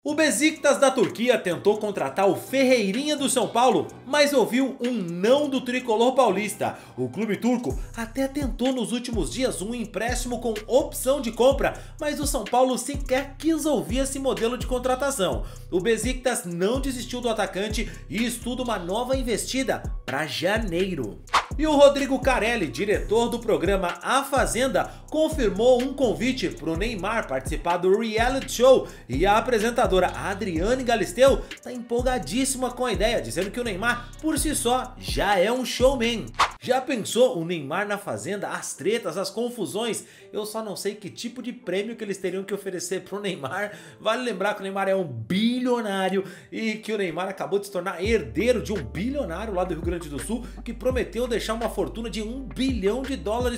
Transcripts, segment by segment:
O Beşiktaş da Turquia tentou contratar o Ferreirinha do São Paulo, mas ouviu um não do tricolor paulista. O clube turco até tentou nos últimos dias um empréstimo com opção de compra, mas o São Paulo sequer quis ouvir esse modelo de contratação. O Beşiktaş não desistiu do atacante e estuda uma nova investida para janeiro. E o Rodrigo Carelli, diretor do programa A Fazenda, confirmou um convite para o Neymar participar do reality show, e a apresentadora Adriane Galisteu está empolgadíssima com a ideia, dizendo que o Neymar por si só já é um showman. Já pensou o Neymar na Fazenda, as tretas, as confusões? Eu só não sei que tipo de prêmio que eles teriam que oferecer pro Neymar. Vale lembrar que o Neymar é um bilionário e que o Neymar acabou de se tornar herdeiro de um bilionário lá do Rio Grande do Sul que prometeu deixar uma fortuna de $1 bilhão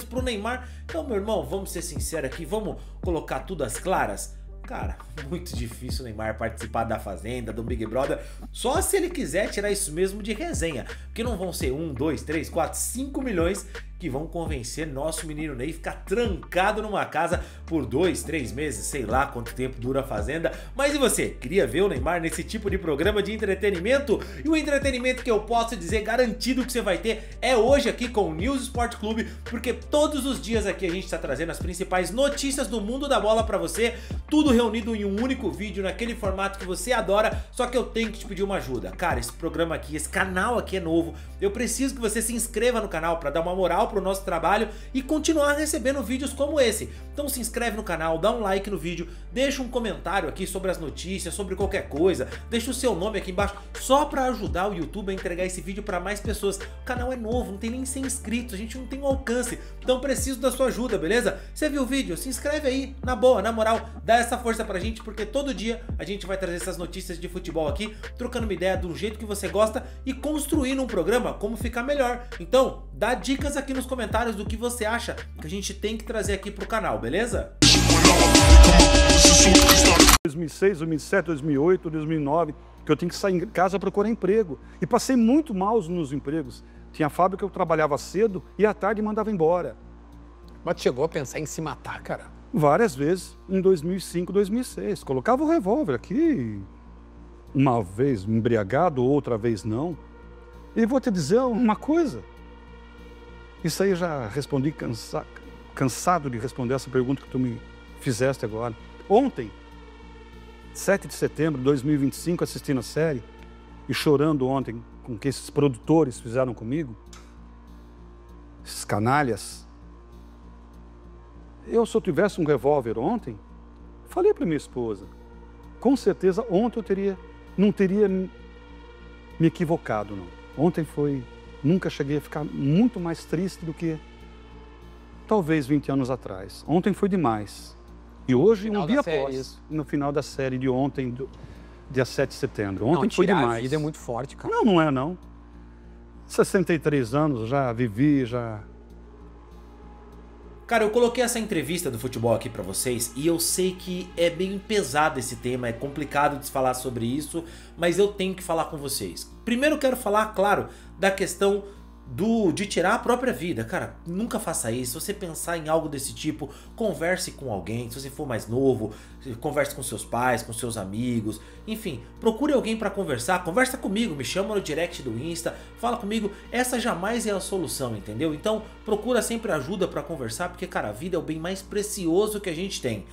pro Neymar. Então, meu irmão, vamos ser sinceros aqui, vamos colocar tudo às claras? Cara, muito difícil o Neymar participar da Fazenda, do Big Brother, só se ele quiser tirar isso mesmo de resenha, porque não vão ser 1, 2, 3, 4, 5 milhões que vão convencer nosso menino Ney ficar trancado numa casa por 2, 3 meses, sei lá quanto tempo dura a Fazenda. Mas e você? Queria ver o Neymar nesse tipo de programa de entretenimento? E o entretenimento que eu posso dizer garantido que você vai ter é hoje aqui com o News Sport Clube, porque todos os dias aqui a gente está trazendo as principais notícias do mundo da bola para você, tudo reunido em um único vídeo, naquele formato que você adora. Só que eu tenho que te pedir uma ajuda. Cara, esse programa aqui, esse canal aqui é novo, eu preciso que você se inscreva no canal para dar uma moral pro nosso trabalho e continuar recebendo vídeos como esse. Então se inscreve no canal, dá um like no vídeo, deixa um comentário aqui sobre as notícias, sobre qualquer coisa, deixa o seu nome aqui embaixo, só para ajudar o YouTube a entregar esse vídeo para mais pessoas. O canal é novo, não tem nem 100 inscritos, a gente não tem um alcance, então preciso da sua ajuda, beleza? Você viu o vídeo? Se inscreve aí, na boa, na moral, dá essa força pra gente, porque todo dia a gente vai trazer essas notícias de futebol aqui, trocando uma ideia do jeito que você gosta e construindo um programa como ficar melhor. Então, dá dicas aqui nos comentários do que você acha que a gente tem que trazer aqui pro canal, beleza? 2006, 2007, 2008, 2009, que eu tinha que sair em casa procurar emprego. E passei muito mal nos empregos. Tinha fábrica que eu trabalhava cedo e à tarde mandava embora. Mas chegou a pensar em se matar, cara? Várias vezes, em 2005, 2006. Colocava o revólver aqui, uma vez embriagado, outra vez não. E vou te dizer uma coisa. Isso aí eu já respondi cansado de responder essa pergunta que tu me fizeste agora. Ontem, 7 de setembro de 2025, assistindo a série e chorando ontem com o que esses produtores fizeram comigo, esses canalhas. Eu, se eu tivesse um revólver ontem, falei para minha esposa, com certeza ontem eu não teria me equivocado, não. Ontem foi, nunca cheguei a ficar muito mais triste do que talvez 20 anos atrás. Ontem foi demais. E hoje, um dia após, no final da série de ontem, dia 7 de setembro. Ontem foi demais. A vida é muito forte, cara. Não, não é não. 63 anos, já vivi, já... Cara, eu coloquei essa entrevista do futebol aqui pra vocês e eu sei que é bem pesado esse tema, é complicado de se falar sobre isso, mas eu tenho que falar com vocês. Primeiro eu quero falar, claro, da questão de tirar a própria vida. Cara, nunca faça isso. Se você pensar em algo desse tipo, converse com alguém. Se você for mais novo, converse com seus pais, com seus amigos, enfim, procure alguém para conversar. Conversa comigo, me chama no direct do Insta, fala comigo. Essa jamais é a solução, entendeu? Então procura sempre ajuda para conversar, porque cara, a vida é o bem mais precioso que a gente tem.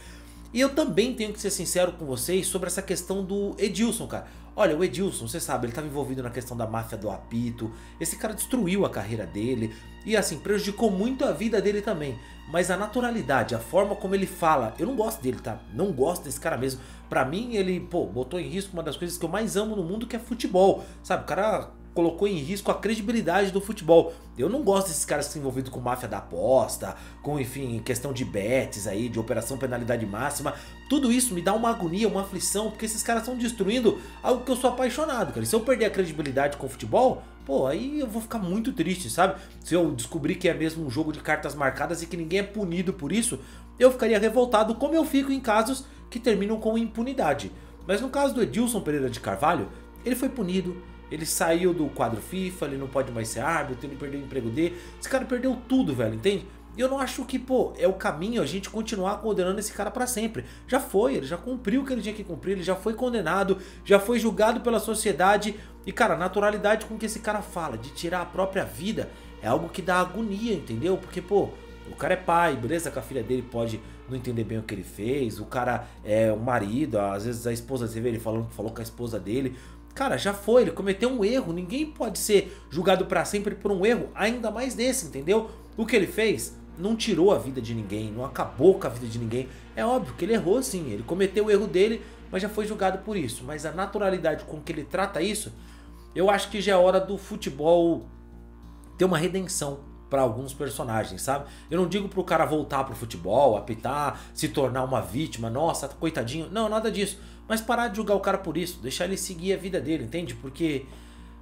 E eu também tenho que ser sincero com vocês sobre essa questão do Edilson, cara. Olha, o Edilson, você sabe, ele estava envolvido na questão da máfia do apito. Esse cara destruiu a carreira dele e assim, prejudicou muito a vida dele também. Mas a naturalidade, a forma como ele fala, eu não gosto dele, tá? Não gosto desse cara mesmo. Pra mim, ele, pô, botou em risco uma das coisas que eu mais amo no mundo, que é futebol. Sabe, o cara colocou em risco a credibilidade do futebol. Eu não gosto desses caras que estão envolvidos com máfia da aposta, com, enfim, questão de bets aí, de operação penalidade máxima. Tudo isso me dá uma agonia, uma aflição, porque esses caras estão destruindo algo que eu sou apaixonado, cara. E se eu perder a credibilidade com o futebol, pô, aí eu vou ficar muito triste, sabe? Se eu descobrir que é mesmo um jogo de cartas marcadas e que ninguém é punido por isso, eu ficaria revoltado, como eu fico em casos que terminam com impunidade. Mas no caso do Edilson Pereira de Carvalho, ele foi punido. Ele saiu do quadro FIFA, ele não pode mais ser árbitro, ele perdeu o emprego dele. Esse cara perdeu tudo, velho, entende? E eu não acho que, pô, é o caminho a gente continuar condenando esse cara pra sempre. Já foi, ele já cumpriu o que ele tinha que cumprir, ele já foi condenado, já foi julgado pela sociedade. E, cara, a naturalidade com que esse cara fala de tirar a própria vida é algo que dá agonia, entendeu? Porque, pô, o cara é pai, beleza que a filha dele pode não entender bem o que ele fez, o cara é um marido, às vezes a esposa, você vê ele falou com a esposa dele. Cara, já foi, ele cometeu um erro, ninguém pode ser julgado pra sempre por um erro, ainda mais desse, entendeu? O que ele fez não tirou a vida de ninguém, não acabou com a vida de ninguém. É óbvio que ele errou sim, ele cometeu o erro dele, mas já foi julgado por isso. Mas a naturalidade com que ele trata isso, eu acho que já é hora do futebol ter uma redenção para alguns personagens, sabe? Eu não digo pro cara voltar pro futebol, apitar, se tornar uma vítima, nossa, coitadinho, não, nada disso. Mas parar de julgar o cara por isso, deixar ele seguir a vida dele, entende? Porque,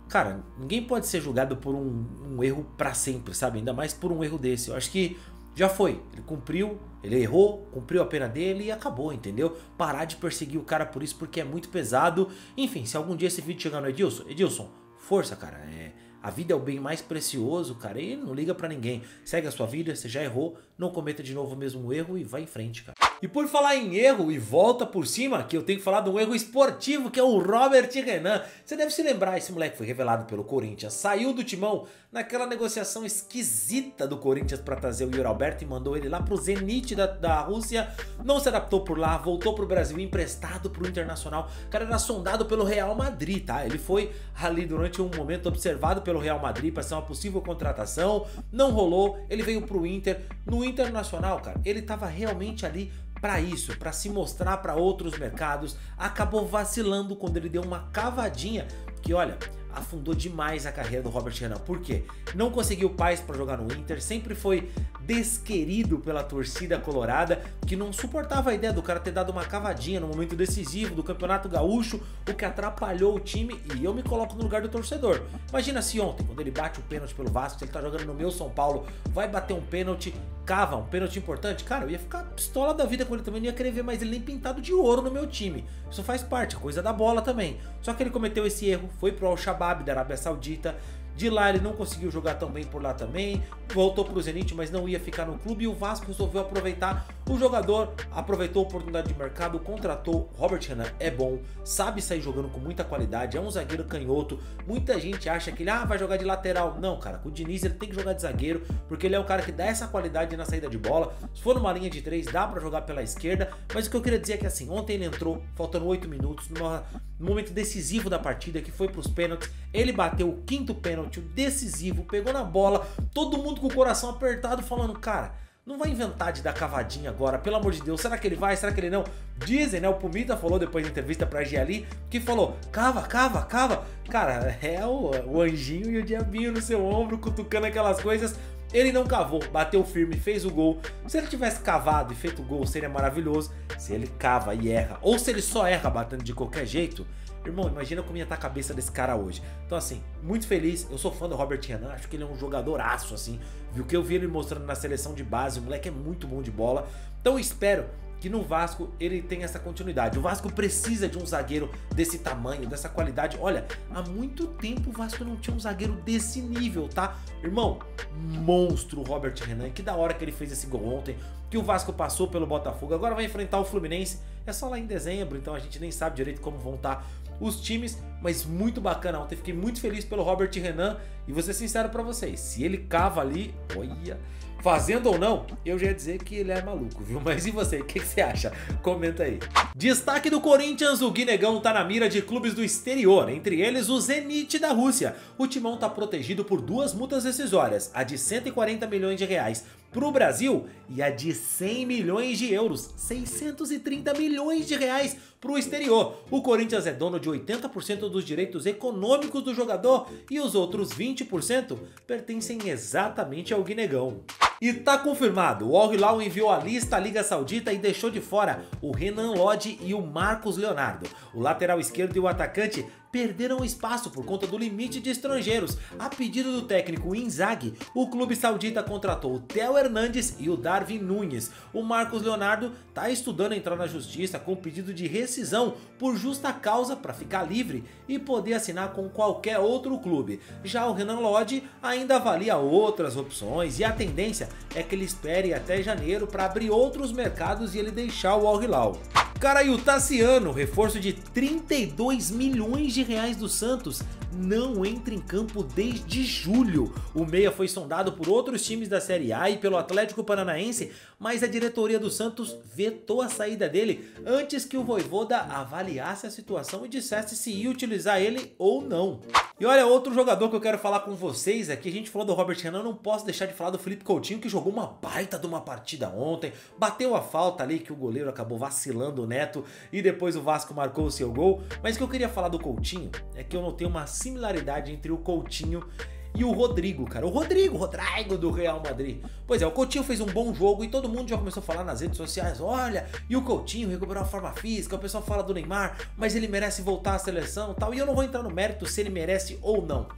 cara, ninguém pode ser julgado por um erro pra sempre, sabe? Ainda mais por um erro desse. Eu acho que já foi, ele cumpriu, ele errou, cumpriu a pena dele e acabou, entendeu? Parar de perseguir o cara por isso porque é muito pesado. Enfim, se algum dia esse vídeo chegar no Edilson, força, cara, a vida é o bem mais precioso, cara, e não liga pra ninguém. Segue a sua vida, você já errou, não cometa de novo o mesmo erro e vai em frente, cara. E por falar em erro e volta por cima, que eu tenho que falar de um erro esportivo, que é o Robert Renan. Você deve se lembrar, esse moleque foi revelado pelo Corinthians, saiu do Timão naquela negociação esquisita do Corinthians para trazer o Yuri Alberto e mandou ele lá pro Zenit da Rússia, não se adaptou por lá, voltou pro Brasil emprestado pro Internacional. O cara era sondado pelo Real Madrid, tá? Ele foi ali durante um momento observado pelo Real Madrid para ser uma possível contratação, não rolou, ele veio pro Inter. No Internacional, cara, ele tava realmente ali para isso, para se mostrar para outros mercados, acabou vacilando quando ele deu uma cavadinha que, olha, afundou demais a carreira do Robert Renan. Por quê? Não conseguiu paz para jogar no Inter, sempre foi desquerido pela torcida colorada, que não suportava a ideia do cara ter dado uma cavadinha no momento decisivo do Campeonato Gaúcho, o que atrapalhou o time, e eu me coloco no lugar do torcedor. Imagina se ontem, quando ele bate o pênalti pelo Vasco, ele tá jogando no meu São Paulo, vai bater um pênalti, cava um pênalti importante, cara, eu ia ficar pistola da vida com ele também, não ia querer ver mais ele nem pintado de ouro no meu time. Isso faz parte, coisa da bola também. Só que ele cometeu esse erro, foi pro Al-Shabaab da Arábia Saudita. De lá ele não conseguiu jogar tão bem por lá também, voltou pro Zenit, mas não ia ficar no clube, e o Vasco resolveu aproveitar o jogador, aproveitou a oportunidade de mercado, contratou. Robert Renan é bom, sabe sair jogando com muita qualidade, é um zagueiro canhoto. Muita gente acha que ele vai jogar de lateral. Não, cara, com o Diniz ele tem que jogar de zagueiro, porque ele é o cara que dá essa qualidade na saída de bola. Se for numa linha de 3, dá pra jogar pela esquerda, mas o que eu queria dizer é que assim, ontem ele entrou, faltando 8 minutos, no momento decisivo da partida, que foi pros pênaltis, ele bateu o 5º pênalti, o decisivo, pegou na bola, todo mundo com o coração apertado falando, cara, não vai inventar de dar cavadinha agora, pelo amor de Deus, será que ele vai, será que ele não? Dizem, né, o Pumita falou depois da entrevista pra GLI, que falou, cava, cava, cava, cara, é o anjinho e o diabinho no seu ombro, cutucando aquelas coisas. Ele não cavou, bateu firme, fez o gol. Se ele tivesse cavado e feito o gol, seria maravilhoso. Se ele cava e erra, ou se ele só erra batendo de qualquer jeito, irmão, imagina como ia estar a cabeça desse cara hoje. Então assim, muito feliz, eu sou fã do Robert Renan, acho que ele é um jogadoraço assim, viu que eu vi ele mostrando na seleção de base, o moleque é muito bom de bola. Então eu espero que no Vasco ele tenha essa continuidade. O Vasco precisa de um zagueiro desse tamanho, dessa qualidade. Olha, há muito tempo o Vasco não tinha um zagueiro desse nível, tá? Irmão, monstro o Robert Renan, que da hora que ele fez esse gol ontem, que o Vasco passou pelo Botafogo, agora vai enfrentar o Fluminense, é só lá em dezembro, então a gente nem sabe direito como vão estar os times, mas muito bacana ontem, fiquei muito feliz pelo Robert Renan, e vou ser sincero pra vocês, se ele cava ali, olha, fazendo ou não, eu já ia dizer que ele é maluco, viu? Mas e você, o que você acha? Comenta aí. Destaque do Corinthians, o Guinegão tá na mira de clubes do exterior, entre eles o Zenit da Rússia. O timão tá protegido por 2 multas rescisórias, a de 140 milhões de reais pro Brasil e a de 100 milhões de euros, 630 milhões de reais pro exterior. O Corinthians é dono de 80% dos direitos econômicos do jogador e os outros 20% pertencem exatamente ao Guinegão. E tá confirmado, o Al Hilal enviou a lista à Liga Saudita e deixou de fora o Renan Lodge e o Marcos Leonardo. O lateral esquerdo e o atacante perderam espaço por conta do limite de estrangeiros. A pedido do técnico Inzaghi, o clube saudita contratou o Theo Hernandes e o Darwin Nunes. O Marcos Leonardo está estudando entrar na justiça com pedido de rescisão por justa causa para ficar livre e poder assinar com qualquer outro clube. Já o Renan Lodge ainda avalia outras opções e a tendência é que ele espere até janeiro para abrir outros mercados e ele deixar o Al Hilal. Cara, e o Tassiano, reforço de 32 milhões de reais do Santos, não entra em campo desde julho. O meia foi sondado por outros times da Série A e pelo Atlético Paranaense, mas a diretoria do Santos vetou a saída dele antes que o Vojvoda avaliasse a situação e dissesse se ia utilizar ele ou não. E olha, outro jogador que eu quero falar com vocês aqui, a gente falou do Robert Renan, não posso deixar de falar do Felipe Coutinho, que jogou uma baita de uma partida ontem, bateu a falta ali que o goleiro acabou vacilando o Neto e depois o Vasco marcou o seu gol. Mas o que eu queria falar do Coutinho é que eu notei uma similaridade entre o Coutinho e o Rodrigo, cara. O Rodrigo do Real Madrid. Pois é, o Coutinho fez um bom jogo e todo mundo já começou a falar nas redes sociais, olha, e o Coutinho recuperou a forma física, o pessoal fala do Neymar, mas ele merece voltar à seleção e tal. E eu não vou entrar no mérito se ele merece ou não.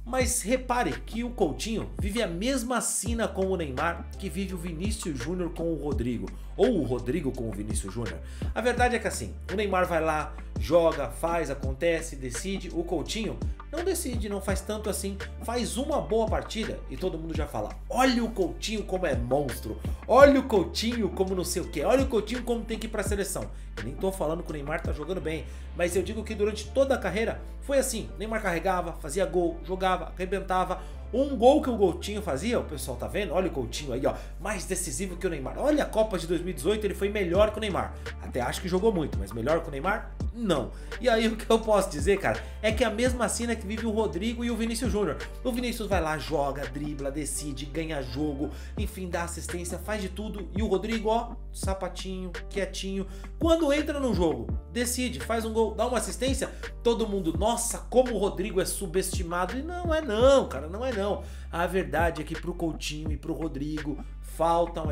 Mas repare que o Coutinho vive a mesma sina com o Neymar que vive o Vinícius Júnior com o Rodrigo, ou o Rodrigo com o Vinícius Júnior. A verdade é que assim, o Neymar vai lá, joga, faz, acontece, decide. O Coutinho não decide, não faz tanto assim, faz uma boa partida e todo mundo já fala, olha o Coutinho como é monstro, olha o Coutinho como não sei o que, olha o Coutinho como tem que ir pra seleção. Eu nem tô falando que o Neymar tá jogando bem, mas eu digo que durante toda a carreira foi assim, Neymar carregava, fazia gol, jogava, arrebentava. Um gol que o Coutinho fazia, o pessoal tá vendo? Olha o Coutinho aí, ó, mais decisivo que o Neymar. Olha a Copa de 2018, ele foi melhor que o Neymar. Até acho que jogou muito, mas melhor que o Neymar? Não. E aí o que eu posso dizer, cara, é que a mesma cena que vive o Rodrigo e o Vinícius Júnior. O Vinícius vai lá, joga, dribla, decide, ganha jogo, enfim, dá assistência, faz de tudo. E o Rodrigo, ó, sapatinho, quietinho. Quando entra no jogo, decide, faz um gol, dá uma assistência, todo mundo, nossa, como o Rodrigo é subestimado. E não é não, cara, não é não. A verdade é que pro Coutinho e pro Rodrigo faltam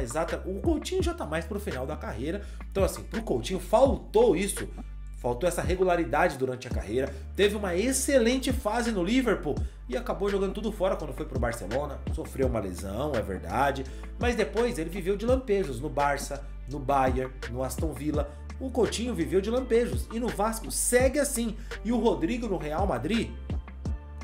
o Coutinho já tá mais pro final da carreira. Então assim, pro Coutinho faltou isso. Faltou essa regularidade durante a carreira. Teve uma excelente fase no Liverpool e acabou jogando tudo fora quando foi pro Barcelona. Sofreu uma lesão, é verdade. Mas depois ele viveu de lampejos no Barça, no Bayern, no Aston Villa. O Coutinho viveu de lampejos e no Vasco segue assim. E o Rodrigo no Real Madrid,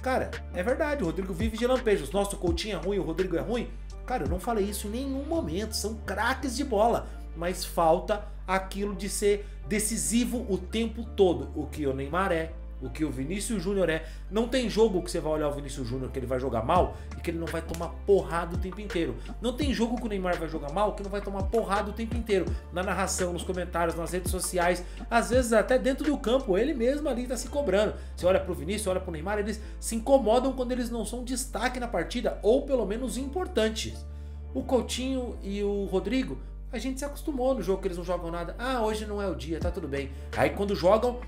cara, é verdade, o Rodrigo vive de lampejos. Nossa, o Coutinho é ruim, o Rodrigo é ruim. Cara, eu não falei isso em nenhum momento, são craques de bola. Mas falta aquilo de ser decisivo o tempo todo. O que o Neymar é, o que o Vinícius Júnior é. Não tem jogo que você vai olhar o Vinícius Júnior que ele vai jogar mal e que ele não vai tomar porrada o tempo inteiro. Não tem jogo que o Neymar vai jogar mal que não vai tomar porrada o tempo inteiro. Na narração, nos comentários, nas redes sociais, às vezes até dentro do campo, ele mesmo ali tá se cobrando. Você olha pro Vinícius, olha pro Neymar, eles se incomodam quando eles não são destaque na partida, ou pelo menos importantes. O Coutinho e o Rodrigo, a gente se acostumou no jogo que eles não jogam nada. Ah, hoje não é o dia, tá tudo bem. Aí quando jogam,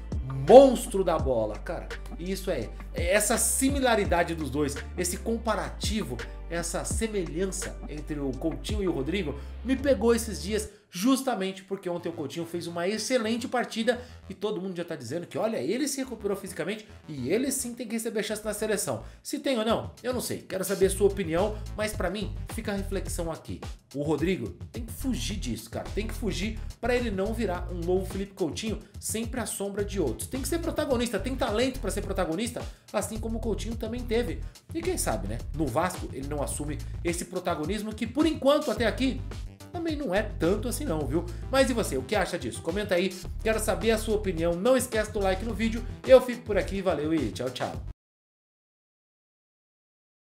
monstro da bola, cara. Isso é essa similaridade dos dois, esse comparativo, essa semelhança entre o Coutinho e o Rodrigo me pegou esses dias justamente porque ontem o Coutinho fez uma excelente partida e todo mundo já tá dizendo que, olha, ele se recuperou fisicamente e ele sim tem que receber chance na seleção. Se tem ou não, eu não sei, quero saber a sua opinião, mas pra mim fica a reflexão aqui. O Rodrigo tem que fugir disso, cara, tem que fugir pra ele não virar um novo Felipe Coutinho sempre à sombra de outros. Tem que ser protagonista, tem talento pra ser protagonista, assim como o Coutinho também teve. E quem sabe, né, no Vasco ele não assume esse protagonismo que por enquanto até aqui também não é tanto assim não, viu? Mas e você, o que acha disso? Comenta aí, quero saber a sua opinião, não esquece do like no vídeo, eu fico por aqui, valeu e tchau, tchau.